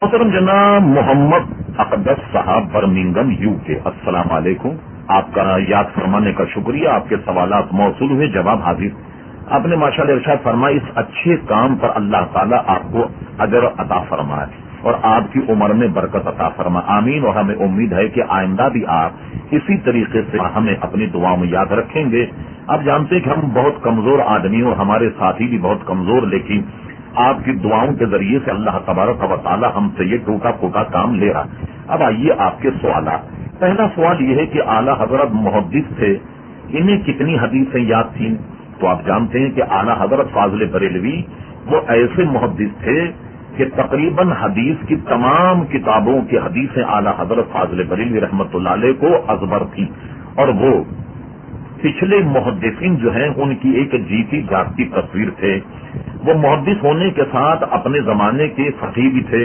محترم جناب محمد اقدس صاحب برمنگم UK، السلام علیکم۔ آپ کا یاد فرمانے کا شکریہ۔ آپ کے سوالات موصول ہوئے، جواب حاضر۔ آپ نے ماشاءاللہ ارشاد فرمایا اس اچھے کام پر اللہ تعالیٰ آپ کو اجر عطا فرمائے اور آپ کی عمر میں برکت عطا فرمائے، آمین۔ اور ہمیں امید ہے کہ آئندہ بھی آپ اسی طریقے سے ہمیں اپنی دعاؤں میں یاد رکھیں گے۔ آپ جانتے ہیں کہ ہم بہت کمزور آدمی اور ہمارے ساتھی بھی بہت کمزور، لیکن آپ کی دعاؤں کے ذریعے سے اللہ تبارک و تعالی ہم سے یہ ٹوٹا پھوٹا کام لے رہا۔ اب آئیے آپ کے سوالات۔ پہلا سوال یہ ہے کہ اعلیٰ حضرت محدث تھے، انہیں کتنی حدیثیں یاد تھیں؟ تو آپ جانتے ہیں کہ اعلیٰ حضرت فاضل بریلوی وہ ایسے محدث تھے کہ تقریباً حدیث کی تمام کتابوں کی حدیثیں اعلیٰ حضرت فاضل بریلوی رحمۃ اللہ علیہ کو ازبر تھیں، اور وہ پچھلے محدثین جو ہیں ان کی ایک جیتی جاگتی تصویر تھے۔ وہ محدث ہونے کے ساتھ اپنے زمانے کے فقیہ بھی تھے،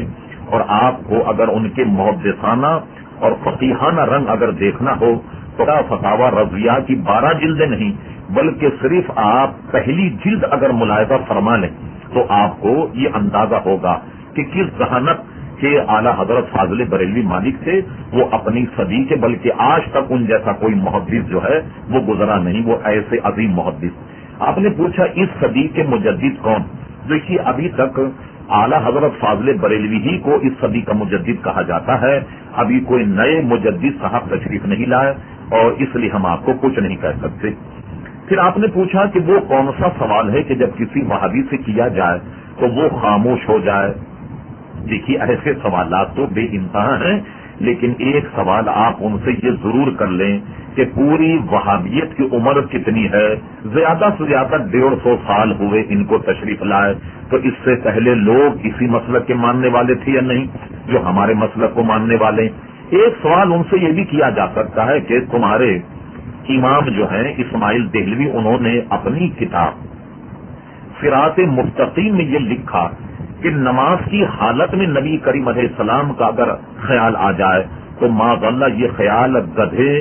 اور آپ کو اگر ان کے محدثانہ اور فقیہانہ رنگ اگر دیکھنا ہو تو فتاوی رضویہ کی 12 جلدیں نہیں بلکہ صرف آپ پہلی جلد اگر ملاحظہ فرما لیں تو آپ کو یہ اندازہ ہوگا کہ کس ذہانت کے اعلیٰ حضرت فاضل بریلوی مالک تھے۔ وہ اپنی صدی کے بلکہ آج تک ان جیسا کوئی محدث جو ہے وہ گزرا نہیں، وہ ایسے عظیم محدث۔ آپ نے پوچھا اس صدی کے مجدد کون؟ دیکھیے ابھی تک اعلیٰ حضرت فاضل بریلوی ہی کو اس صدی کا مجدد کہا جاتا ہے، ابھی کوئی نئے مجدد صاحب تشریف نہیں لائے، اور اس لیے ہم آپ کو کچھ نہیں کہہ سکتے۔ پھر آپ نے پوچھا کہ وہ کون سا سوال ہے کہ جب کسی وہابی سے کیا جائے تو وہ خاموش ہو جائے؟ دیکھیے ایسے سوالات تو بے انتہا ہیں، لیکن ایک سوال آپ ان سے یہ ضرور کر لیں کہ پوری وہابیت کی عمر کتنی ہے؟ زیادہ سے زیادہ 150 سال ہوئے ان کو تشریف لائے، تو اس سے پہلے لوگ اسی مسلک کے ماننے والے تھے یا نہیں جو ہمارے مسلک کو ماننے والے؟ ایک سوال ان سے یہ بھی کیا جا سکتا ہے کہ تمہارے امام جو ہیں اسماعیل دہلوی، انہوں نے اپنی کتاب صراط مستقیم میں یہ لکھا کہ نماز کی حالت میں نبی کریم علیہ السلام کا اگر خیال آ جائے تو معاذ اللہ یہ خیال گدھے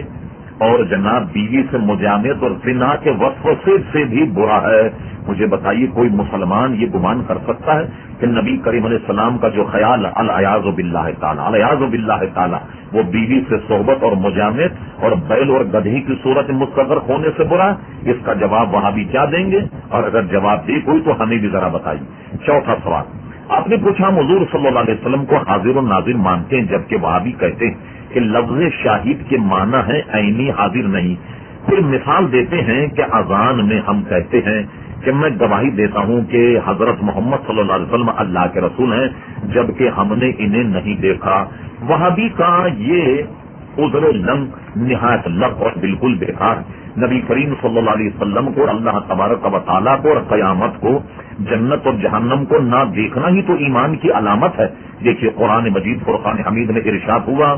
اور جناب بیوی سے مجامعت اور زنا کے وسوسے سے بھی برا ہے۔ مجھے بتائیے کوئی مسلمان یہ گمان کر سکتا ہے کہ نبی کریم علیہ السلام کا جو خیال الیاذ باللہ تعالی الیاذ باللہ تعالی وہ بیوی سے صحبت اور مجامعت اور بیل اور گدھی کی صورت مستقر ہونے سے برا ہے؟ اس کا جواب وہاں بھی کیا دیں گے؟ اور اگر جواب دے کوئی تو ہمیں بھی ذرا بتائیے۔ چوتھا سوال آپ نے پوچھا ہم حضور صلی اللہ علیہ وسلم کو حاضر و ناظر مانتے ہیں، جبکہ وہاں بھی کہتے ہیں کہ لفظ شاہد کے معنی ہے عینی حاضر نہیں۔ پھر مثال دیتے ہیں کہ اذان میں ہم کہتے ہیں کہ میں گواہی دیتا ہوں کہ حضرت محمد صلی اللہ علیہ وسلم اللہ کے رسول ہیں، جبکہ ہم نے انہیں نہیں دیکھا۔ وہاں بھی کہا یہ عذر لنگ نہایت لغو اور بالکل بیکار۔ نبی کریم صلی اللہ علیہ وسلم کو، اللہ تبارک و تعالیٰ کو اور قیامت کو، جنت اور جہنم کو نہ دیکھنا ہی تو ایمان کی علامت ہے۔ دیکھیے قرآن مجید فرقان حمید میں ارشاد ہوا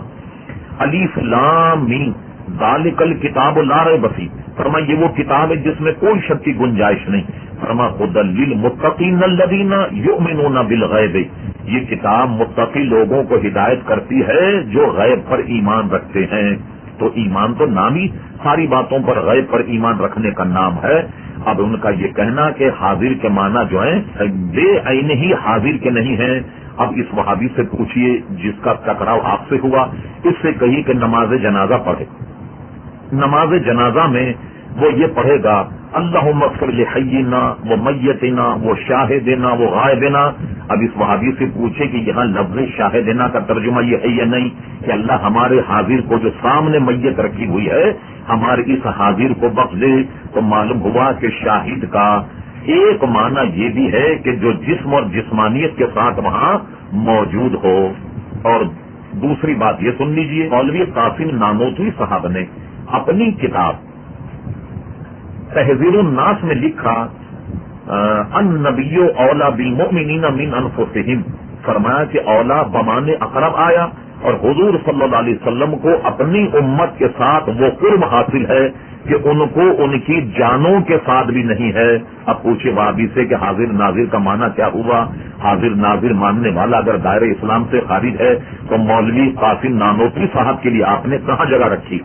الف لام میم ذالک الکتاب لا ریب فیہ، فرمایا یہ وہ کتاب ہے جس میں کوئی شک کی گنجائش نہیں۔ فرمایا ھدی للمتقین الذین یؤمنون بالغیب، یہ کتاب متقی لوگوں کو ہدایت کرتی ہے جو غیب پر ایمان رکھتے ہیں۔ تو ایمان تو نام ہی ساری باتوں پر غیب پر ایمان رکھنے کا نام ہے۔ اب ان کا یہ کہنا کہ حاضر کے معنی جو ہیں بے عین ہی حاضر کے نہیں ہیں۔ اب اس وہابی سے پوچھئے جس کا ٹکراؤ آپ سے ہوا، اس سے کہیے کہ نماز جنازہ پڑھے۔ نماز جنازہ میں وہ یہ پڑھے گا اللہم اغفر لحینا و میتنا و شاہدنا و غائبنا۔ اب اس وہابی سے پوچھے کہ یہاں لفظ شاہدنا کا ترجمہ یہ ہے یا نہیں کہ اللہ ہمارے حاضر کو جو سامنے میت رکھی ہوئی ہے ہمارے اس حاضر کو بخش دے، تو معلوم ہوا کہ شاہد کا ایک معنی یہ بھی ہے کہ جو جسم اور جسمانیت کے ساتھ وہاں موجود ہو۔ اور دوسری بات یہ سن لیجئے، مولوی قاسم نانوتوی صاحب نے اپنی کتاب تحذیر الناس میں لکھا النبی اولا بالمؤمنین من انفسہم، فرمایا کہ اولا بمان اقرب آیا، اور حضور صلی اللہ علیہ وسلم کو اپنی امت کے ساتھ وہ قرب حاصل ہے کہ ان کو ان کی جانوں کے ساتھ بھی نہیں ہے۔ اب پوچھے وہابی سے کہ حاضر ناظر کا معنی کیا ہوا؟ حاضر ناظر ماننے والا اگر دائرہ اسلام سے خارج ہے تو مولوی قاسم نانوتوی صاحب کے لیے آپ نے کہاں جگہ رکھی؟